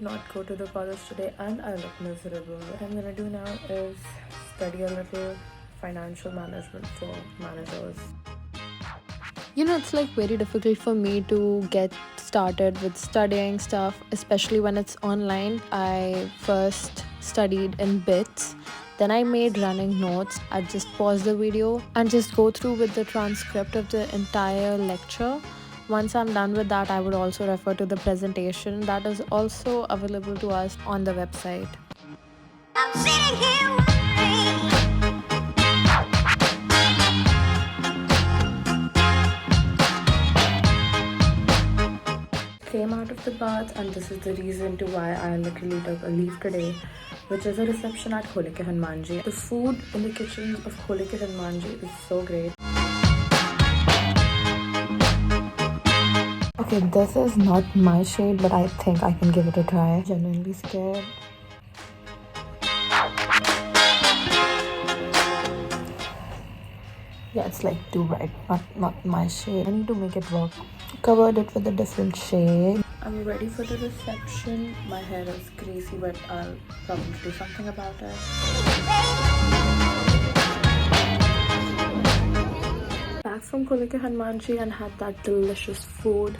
not go to the college today and I look miserable. What I'm gonna do now is study a little financial management for managers. It's like very difficult for me to get started with studying stuff, especially when it's online. I first studied in bits, then I made running notes. I'd just pause the video and just go through with the transcript of the entire lecture. Once I'm done with that, I would also refer to the presentation that is also available to us on the website. I'm sitting here wondering. Came out of the bath, and this is the reason to why I literally took a leave today, which is a reception at Khole Ke Hanuman Ji. The food in the kitchens of Khole Ke Hanuman Ji is so great. Okay, this is not my shade, but I think I can give it a try. Genuinely scared. Yeah, it's like too bright, not my shade. I need to make it work. Covered it with a different shade. I'm ready for the reception. My hair is greasy, but I'll probably do something about it. Back from Khole Ke Hanuman Ji and had that delicious food,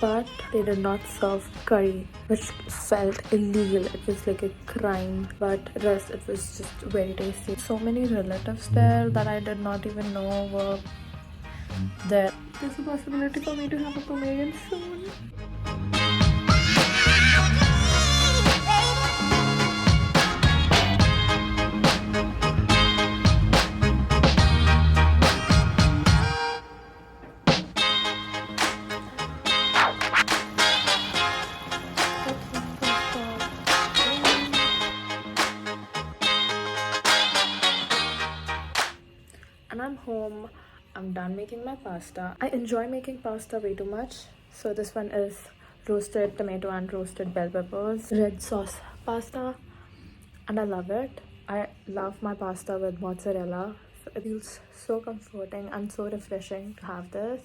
but they did not serve curry, which felt illegal. It was like a crime, but rest it was just very tasty. So many relatives there that I did not even know were there. There's a possibility for me to have a comedian soon. And I'm home. I'm done making my pasta. I enjoy making pasta way too much. So this one is roasted tomato and roasted bell peppers, red sauce pasta, and I love it. I love my pasta with mozzarella. So it feels so comforting and so refreshing to have this.